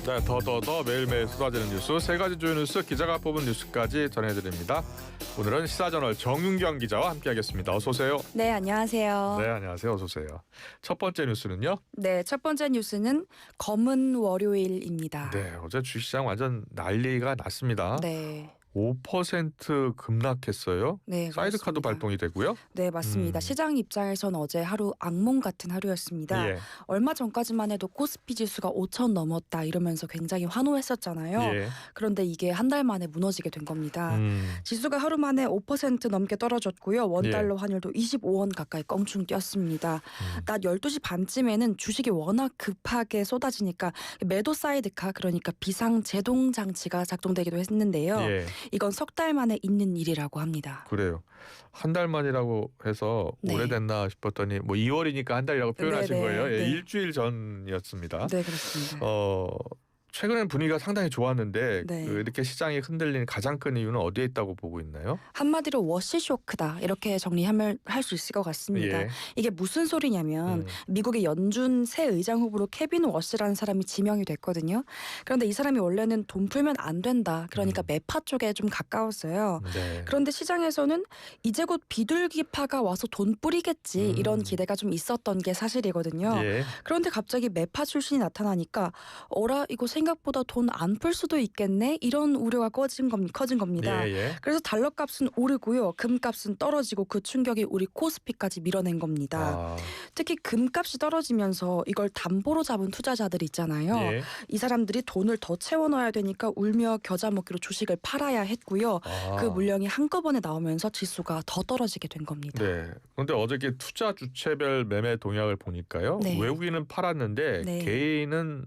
네, 더더더 매일매일 쏟아지는 뉴스 세 가지 주요 뉴스 기자가 뽑은 뉴스까지 전해드립니다. 오늘은 시사저널 정윤경 기자와 함께하겠습니다. 어서 오세요. 네, 안녕하세요. 네, 안녕하세요. 어서 오세요. 첫 번째 뉴스는요? 네, 첫 번째 뉴스는 검은 월요일입니다. 네, 어제 주식시장 완전 난리가 났습니다. 네. 5% 급락했어요. 네, 사이드카도 그렇습니다. 발동이 되고요. 네, 맞습니다. 시장 입장에선 어제 하루 악몽 같은 하루였습니다. 예. 얼마 전까지만 해도 코스피 지수가 5천 넘었다 이러면서 굉장히 환호했었잖아요. 예. 그런데 이게 한 달 만에 무너지게 된 겁니다. 지수가 하루 만에 5% 넘게 떨어졌고요. 원달러 환율도 25원 가까이 껑충 뛰었습니다. 낮 12시 반쯤에는 주식이 워낙 급하게 쏟아지니까 매도 사이드카, 그러니까 비상 제동 장치가 작동되기도 했는데요. 예. 이건 석 달 만에 있는 일이라고 합니다. 그래요. 한 달 만이라고 해서 네. 오래됐나 싶었더니 뭐 2월이니까 한 달이라고 표현하신 네네. 거예요. 예, 네. 일주일 전이었습니다. 네, 그렇습니다. 최근엔 분위기가 상당히 좋았는데 네. 이렇게 시장이 흔들리는 가장 큰 이유는 어디에 있다고 보고 있나요? 한마디로 워시 쇼크다 이렇게 정리하면 할 수 있을 것 같습니다. 예. 이게 무슨 소리냐면 미국의 연준 새 의장 후보로 케빈 워시라는 사람이 지명이 됐거든요. 그런데 이 사람이 원래는 돈 풀면 안 된다. 그러니까 매파 쪽에 좀 가까웠어요. 네. 그런데 시장에서는 이제 곧 비둘기파가 와서 돈 뿌리겠지 이런 기대가 좀 있었던 게 사실이거든요. 예. 그런데 갑자기 매파 출신이 나타나니까 어라 이거 생각보다 돈 안 풀 수도 있겠네 이런 우려가 커진 겁니다. 예, 예. 그래서 달러 값은 오르고요. 금값은 떨어지고 그 충격이 우리 코스피까지 밀어낸 겁니다. 아, 특히 금값이 떨어지면서 이걸 담보로 잡은 투자자들 있잖아요. 예. 이 사람들이 돈을 더 채워 넣어야 되니까 울며 겨자 먹기로 주식을 팔아야 했고요. 아. 그 물량이 한꺼번에 나오면서 지수가 더 떨어지게 된 겁니다. 네. 그런데 어저께 투자 주체별 매매 동향을 보니까요. 네. 외국인은 팔았는데 네. 개인은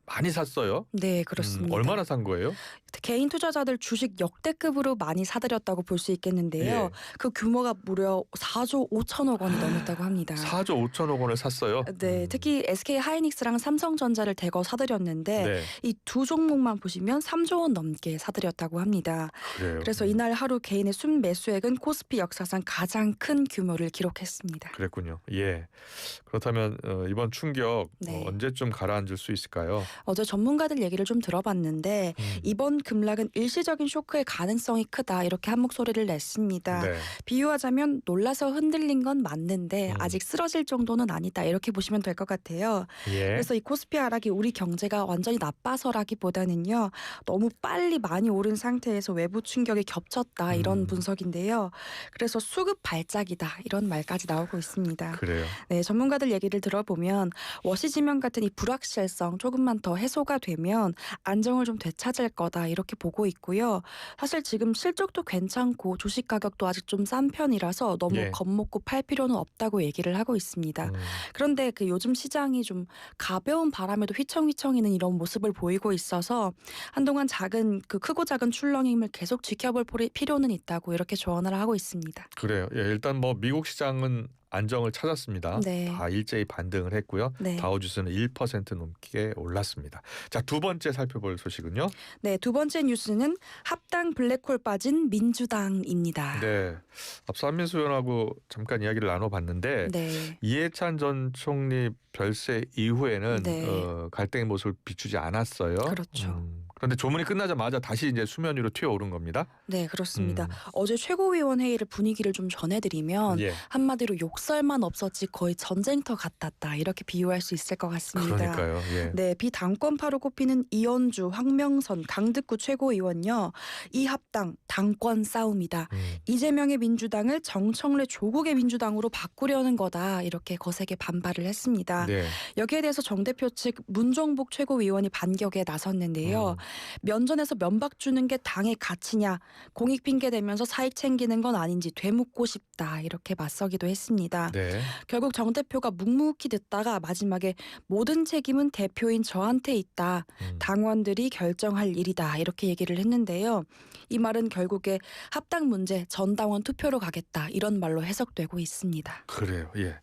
많이 샀어요. 네, 그렇습니다. 얼마나 산 거예요? 개인 투자자들 주식 역대급으로 많이 사들였다고 볼 수 있겠는데요. 예. 그 규모가 무려 4조 5천억 원이 넘었다고 합니다. 4조 5천억 원을 샀어요. 네, 특히 SK 하이닉스랑 삼성전자를 대거 사들였는데 네. 이 두 종목만 보시면 3조 원 넘게 사들였다고 합니다. 그래요. 그래서 이날 하루 개인의 순매수액은 코스피 역사상 가장 큰 규모를 기록했습니다. 그랬군요. 예. 그렇다면 이번 충격 네. 언제쯤 가라앉을 수 있을까요? 어제 전문가들 얘기를 좀 들어봤는데 이번 급락은 일시적인 쇼크의 가능성이 크다 이렇게 한 목소리를 냈습니다. 네. 비유하자면 놀라서 흔들린 건 맞는데 아직 쓰러질 정도는 아니다 이렇게 보시면 될 것 같아요. 예. 그래서 이 코스피 하락이 우리 경제가 완전히 나빠서라기보다는요. 너무 빨리 많이 오른 상태에서 외부 충격이 겹쳤다 이런 분석인데요. 그래서 수급 발작이다 이런 말까지 나오고 있습니다. 그래요. 네, 전문가들 얘기를 들어보면 워시 지명 같은 이 불확실성 조금만 더 해소가 되면 안정을 좀 되찾을 거다 이렇게 보고 있고요. 사실 지금 실적도 괜찮고 주식 가격도 아직 좀 싼 편이라서 너무 예. 겁먹고 팔 필요는 없다고 얘기를 하고 있습니다. 그런데 그 요즘 시장이 좀 가벼운 바람에도 휘청휘청이는 이런 모습을 보이고 있어서 한동안 크고 작은 출렁임을 계속 지켜볼 필요는 있다고 이렇게 조언을 하고 있습니다. 그래요. 예, 일단 뭐 미국 시장은 안정을 찾았습니다. 네. 다 일제히 반등을 했고요. 네. 다우지수는 1% 넘게 올랐습니다. 자, 두 번째 살펴볼 소식은요. 네, 두 번째 뉴스는 합당 블랙홀 빠진 민주당입니다. 네. 앞서 한민수 의원하고 잠깐 이야기를 나눠봤는데 네. 이해찬 전 총리 별세 이후에는 네. 갈등의 모습을 비추지 않았어요. 그렇죠. 그런데 조문이 끝나자마자 다시 이제 수면 위로 튀어오른 겁니다. 네, 그렇습니다. 어제 최고위원 회의를 분위기를 좀 전해드리면 예. 한마디로 욕설만 없었지 거의 전쟁터 같았다 이렇게 비유할 수 있을 것 같습니다. 그러니까요. 예. 네, 비당권파로 꼽히는 이현주, 황명선, 강득구 최고위원요. 이 합당 당권 싸움이다. 이재명의 민주당을 정청래 조국의 민주당으로 바꾸려는 거다 이렇게 거세게 반발을 했습니다. 네. 여기에 대해서 정 대표 측 문정복 최고위원이 반격에 나섰는데요. 면전에서 면박 주는 게 당의 가치냐, 공익 핑계 대면서 사익 챙기는 건 아닌지 되묻고 싶다 이렇게 맞서기도 했습니다. 네. 결국 정 대표가 묵묵히 듣다가 마지막에 모든 책임은 대표인 저한테 있다. 당원들이 결정할 일이다 이렇게 얘기를 했는데요. 이 말은 결국에 합당 문제 전당원 투표로 가겠다 이런 말로 해석되고 있습니다. 그래요. 예.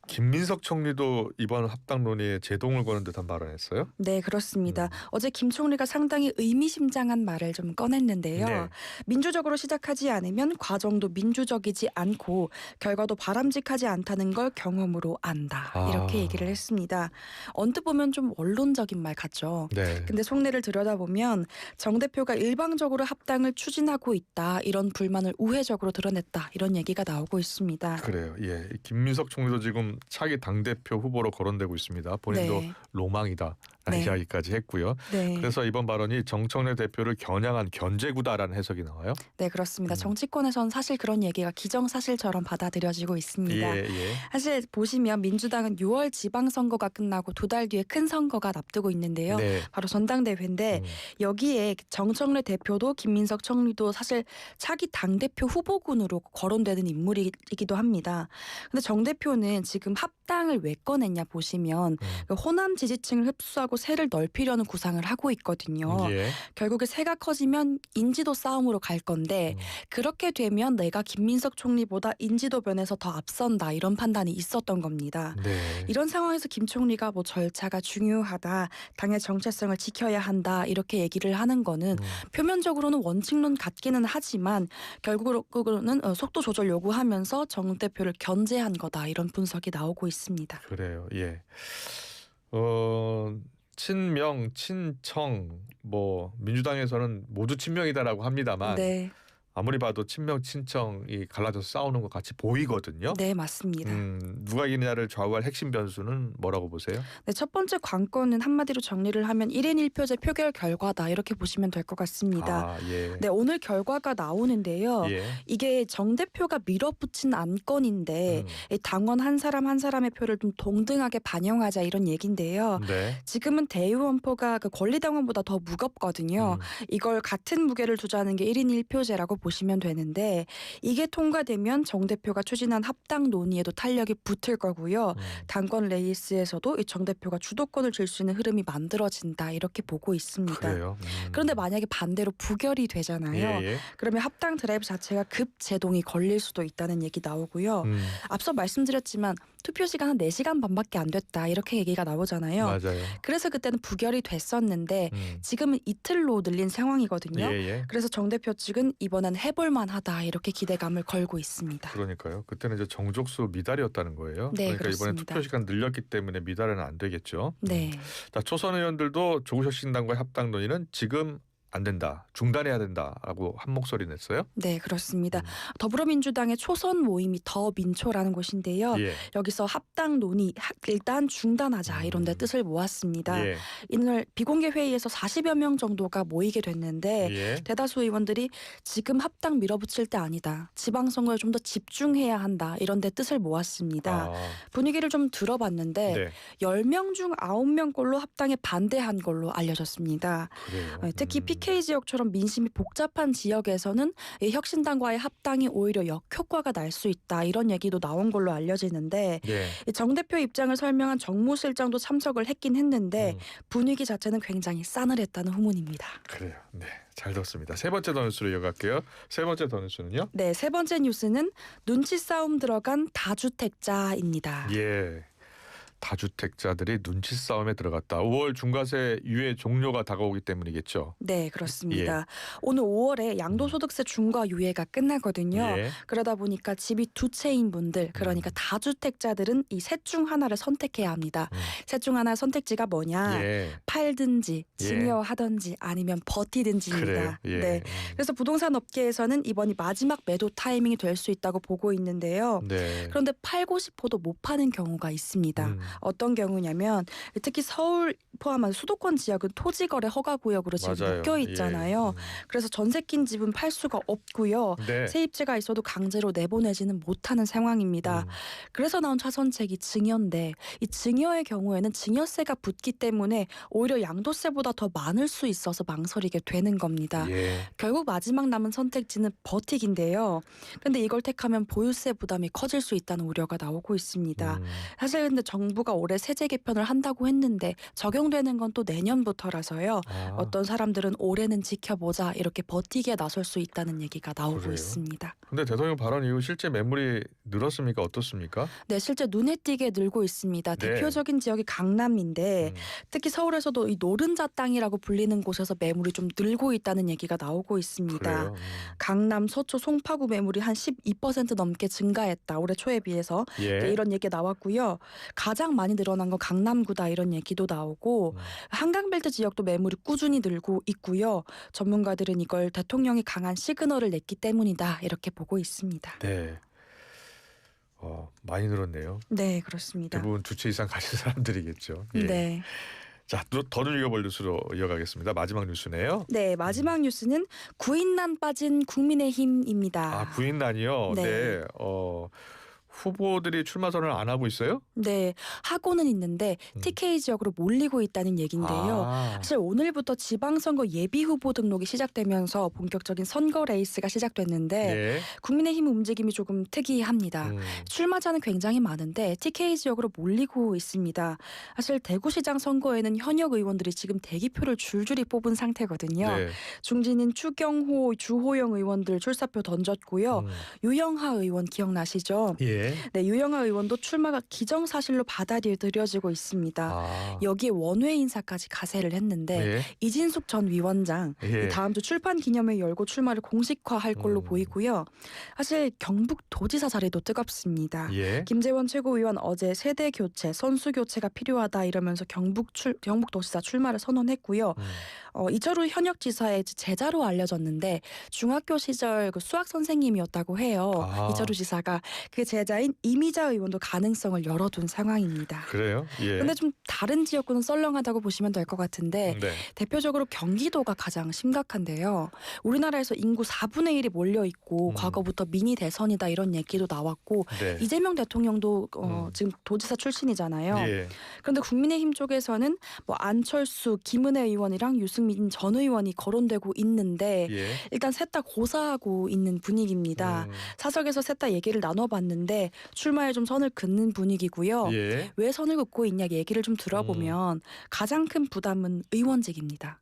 김민석 총리도 이번 합당 논의에 제동을 거는 듯한 발언했어요. 네, 그렇습니다. 어제 김 총리가 상당히 의미심장한 말을 좀 꺼냈는데요. 네. 민주적으로 시작하지 않으면 과정도 민주적이지 않고 결과도 바람직하지 않다는 걸 경험으로 안다. 이렇게 얘기를 했습니다. 언뜻 보면 좀 원론적인 말 같죠. 네. 근데 속내를 들여다보면 정 대표가 일방적으로 합당을 추진하고 있다. 이런 불만을 우회적으로 드러냈다. 이런 얘기가 나오고 있습니다. 그래요. 예, 김민석 총리도 지금 차기 당대표 후보로 거론되고 있습니다. 본인도 네. 로망이다라는 네. 이야기까지 했고요. 네. 그래서 이번 발언이 정청래 대표를 겨냥한 견제구다라는 해석이 나와요. 네, 그렇습니다. 정치권에선 사실 그런 얘기가 기정사실처럼 받아들여지고 있습니다. 예. 사실 보시면 민주당은 6월 지방선거가 끝나고 2달 뒤에 큰 선거가 앞두고 있는데요. 네. 바로 전당대회인데 여기에 정청래 대표도 김민석 총리도 사실 차기 당대표 후보군으로 거론되는 인물이기도 합니다. 근데 정 대표는 지금 합당을 왜 꺼냈냐 보시면 그 호남 지지층을 흡수하고 세를 넓히려는 구상을 하고 있거든요. 예. 결국에 세가 커지면 인지도 싸움으로 갈 건데 그렇게 되면 내가 김민석 총리보다 인지도 면에서 더 앞선다 이런 판단이 있었던 겁니다. 네. 이런 상황에서 김 총리가 뭐 절차가 중요하다, 당의 정체성을 지켜야 한다 이렇게 얘기를 하는 거는 표면적으로는 원칙론 같기는 하지만 결국으로는 속도 조절 요구하면서 정 대표를 견제한 거다 이런 분석이 나오고 있습니다. 그래요. 예. 친명, 친청 뭐 민주당에서는 모두 친명이다라고 합니다만 네, 아무리 봐도 친명, 친청이 갈라져서 싸우는 것 같이 보이거든요. 네 맞습니다. 누가 이기냐를 좌우할 핵심 변수는 뭐라고 보세요? 네, 첫 번째 관건은 한마디로 정리를 하면 1인 1표제 표결 결과다 이렇게 보시면 될 것 같습니다. 예. 네, 오늘 결과가 나오는데요. 예. 이게 정 대표가 밀어붙인 안건인데 이 당원 한 사람 한 사람의 표를 좀 동등하게 반영하자 이런 얘긴데요. 네. 지금은 대의원표가 그 권리당원보다 더 무겁거든요. 이걸 같은 무게를 두자는 게 1인 1표제라고 보시면 되는데 이게 통과되면 정 대표가 추진한 합당 논의에도 탄력이 붙을 거고요. 당권 레이스에서도 이 정 대표가 주도권을 줄 수 있는 흐름이 만들어진다 이렇게 보고 있습니다. 그래요. 그런데 만약에 반대로 부결이 되잖아요. 예. 그러면 합당 드라이브 자체가 급 제동이 걸릴 수도 있다는 얘기 나오고요. 앞서 말씀드렸지만 투표 시간 한 4시간 반밖에 안 됐다 이렇게 얘기가 나오잖아요. 맞아요. 그래서 그때는 부결이 됐었는데 지금은 이틀로 늘린 상황이거든요. 예. 그래서 정 대표 측은 이번엔 해볼 만하다 이렇게 기대감을 걸고 있습니다. 그러니까요. 그때는 이제 정족수 미달이었다는 거예요. 네, 그러니까 이번에 그렇습니다. 투표 시간 늘렸기 때문에 미달은 안 되겠죠. 네. 자, 초선 의원들도 조국혁신당과의 합당 논의는 지금 안 된다, 중단해야 된다라고 한 목소리 냈어요. 네, 그렇습니다. 더불어민주당의 초선 모임이 더 민초라는 곳인데요. 예. 여기서 합당 논의 일단 중단하자 이런 데 뜻을 모았습니다. 예. 이날 비공개 회의에서 40여 명 정도가 모이게 됐는데 예. 대다수 의원들이 지금 합당 밀어붙일 때 아니다. 지방선거에 좀 더 집중해야 한다. 이런 데 뜻을 모았습니다. 분위기를 좀 들어봤는데 네. 10명 중 9명꼴로 합당에 반대한 걸로 알려졌습니다. 그래요. 특히 PK 지역처럼 민심이 복잡한 지역에서는 이 혁신당과의 합당이 오히려 역효과가 날 수 있다. 이런 얘기도 나온 걸로 알려지는데 예. 정 대표 입장을 설명한 정무실장도 참석을 했긴 했는데 분위기 자체는 굉장히 싸늘했다는 후문입니다. 그래요. 네, 잘 들었습니다. 세 번째 더 뉴스로 이어갈게요. 세 번째 더 뉴스는요? 네, 세 번째 뉴스는 눈치 싸움 들어간 다주택자입니다. 예. 다주택자들이 눈치 싸움에 들어갔다. 5월 중과세 유예 종료가 다가오기 때문이겠죠. 네, 그렇습니다. 오늘 5월에 양도소득세 중과 유예가 끝나거든요. 예. 그러다 보니까 집이 두 채인 분들, 그러니까 다주택자들은 이 셋 중 하나를 선택해야 합니다. 셋 중 하나 선택지가 뭐냐? 예. 팔든지 예. 증여하든지 아니면 버티든지입니다. 그래요. 예. 네. 그래서 부동산 업계에서는 이번이 마지막 매도 타이밍이 될 수 있다고 보고 있는데요. 네. 그런데 팔고 싶어도 못 파는 경우가 있습니다. 어떤 경우냐면 특히 서울 포함한 수도권 지역은 토지거래 허가구역으로 지금 맞아요. 묶여 있잖아요. 예. 그래서 전세 낀 집은 팔 수가 없고요. 네. 세입자가 있어도 강제로 내보내지는 못하는 상황입니다. 그래서 나온 차선책이 증여인데 이 증여의 경우에는 증여세가 붙기 때문에 오히려 양도세보다 더 많을 수 있어서 망설이게 되는 겁니다. 예. 결국 마지막 남은 선택지는 버티기인데요. 그런데 이걸 택하면 보유세 부담이 커질 수 있다는 우려가 나오고 있습니다. 사실 근데 정부 정부가 올해 세제 개편을 한다고 했는데 적용되는 건 또 내년부터라서요. 어떤 사람들은 올해는 지켜보자 이렇게 버티기에 나설 수 있다는 얘기가 나오고 그래요? 있습니다. 근데 대통령 발언 이후 실제 매물이 늘었습니까? 어떻습니까? 네, 실제 눈에 띄게 늘고 있습니다. 네. 대표적인 지역이 강남인데 음. 특히 서울에서도 이 노른자 땅이라고 불리는 곳에서 매물이 좀 늘고 있다는 얘기가 나오고 있습니다. 그래요? 강남, 서초, 송파구 매물이 한 12% 넘게 증가했다. 올해 초에 비해서. 예. 네, 이런 얘기가 나왔고요. 가장 많이 늘어난 건 강남구다 이런 얘기도 나오고 한강벨트 지역도 매물이 꾸준히 늘고 있고요. 전문가들은 이걸 대통령이 강한 시그널을 냈기 때문이다 이렇게 보고 있습니다. 네. 많이 늘었네요. 네, 그렇습니다. 대부분 2채 이상 가진 사람들이겠죠. 예. 네. 자, 더 읽어볼 뉴스로 이어가겠습니다. 마지막 뉴스네요. 네, 마지막 뉴스는 구인난 빠진 국민의힘입니다. 구인난이요. 네. 네. 후보들이 출마 선언을 안 하고 있어요? 네, 하고는 있는데 TK 지역으로 몰리고 있다는 얘긴데요. 사실 오늘부터 지방선거 예비 후보 등록이 시작되면서 본격적인 선거 레이스가 시작됐는데 네. 국민의힘 움직임이 조금 특이합니다. 출마자는 굉장히 많은데 TK 지역으로 몰리고 있습니다. 사실 대구시장 선거에는 현역 의원들이 지금 대기표를 줄줄이 뽑은 상태거든요. 네. 중진인 추경호, 주호영 의원들 출사표 던졌고요. 유영하 의원 기억나시죠? 예. 네, 유영하 의원도 출마가 기정사실로 받아들여지고 있습니다. 여기에 원외 인사까지 가세를 했는데 예. 이진숙 전 위원장 예. 다음 주 출판 기념회 열고 출마를 공식화할 걸로 보이고요. 사실 경북도지사 자리도 뜨겁습니다. 예. 김재원 최고위원 어제 세대 교체, 선수 교체가 필요하다 이러면서 경북도지사 출마를 선언했고요. 이철우 현역 지사의 제자로 알려졌는데 중학교 시절 그 수학 선생님이었다고 해요. 이철우 지사가 그 제자인 이미자 의원도 가능성을 열어둔 상황입니다. 그래요? 예. 그런데 좀 다른 지역구는 썰렁하다고 보시면 될 것 같은데 네. 대표적으로 경기도가 가장 심각한데요. 우리나라에서 인구 4분의 1이 몰려 있고 과거부터 미니 대선이다 이런 얘기도 나왔고 네. 이재명 대통령도 지금 도지사 출신이잖아요. 예. 그런데 국민의힘 쪽에서는 뭐 안철수, 김은혜 의원이랑 유승민 전 의원이 거론되고 있는데 예. 일단 셋 다 고사하고 있는 분위기입니다. 사석에서 셋 다 얘기를 나눠봤는데 출마에 좀 선을 긋는 분위기고요. 예. 왜 선을 긋고 있냐 얘기를 좀 들어보면 가장 큰 부담은 의원직입니다.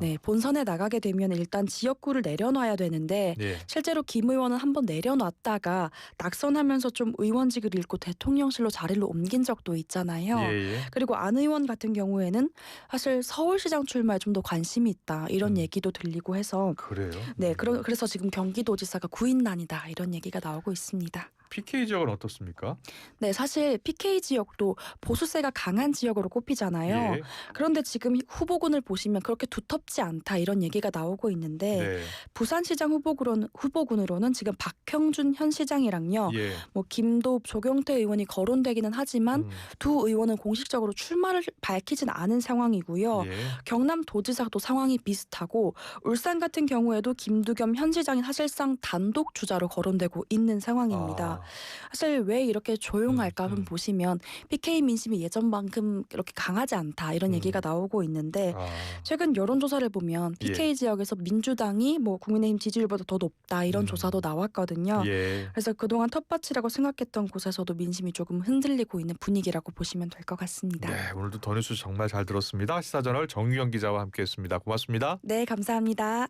네, 본선에 나가게 되면 일단 지역구를 내려놔야 되는데 예. 실제로 김 의원은 한번 내려놨다가 낙선하면서 좀 의원직을 잃고 대통령실로 자리를 옮긴 적도 있잖아요. 예. 그리고 안 의원 같은 경우에는 사실 서울시장 출마에 좀 더 관심이 있다 이런 얘기도 들리고 해서 그래요? 네, 그래서 지금 경기도지사가 구인난이다 이런 얘기가 나오고 있습니다. PK 지역은 어떻습니까? 네, 사실 PK 지역도 보수세가 강한 지역으로 꼽히잖아요. 예. 그런데 지금 후보군을 보시면 그렇게 두텁지 않다 이런 얘기가 나오고 있는데 네. 부산시장 후보군으로는 지금 박형준 현 시장이랑요. 예. 뭐 김도읍, 조경태 의원이 거론되기는 하지만 두 의원은 공식적으로 출마를 밝히진 않은 상황이고요. 예. 경남도지사도 상황이 비슷하고 울산 같은 경우에도 김두겸 현 시장이 사실상 단독 주자로 거론되고 있는 상황입니다. 사실 왜 이렇게 조용할까 보시면 PK 민심이 예전만큼 이렇게 강하지 않다 이런 얘기가 나오고 있는데 최근 여론조사를 보면 PK 지역에서 민주당이 뭐 국민의힘 지지율보다 더 높다 이런 조사도 나왔거든요. 예. 그래서 그동안 텃밭이라고 생각했던 곳에서도 민심이 조금 흔들리고 있는 분위기라고 보시면 될 것 같습니다. 네, 오늘도 더 뉴스 정말 잘 들었습니다. 시사저널 정유경 기자와 함께했습니다. 고맙습니다. 네, 감사합니다.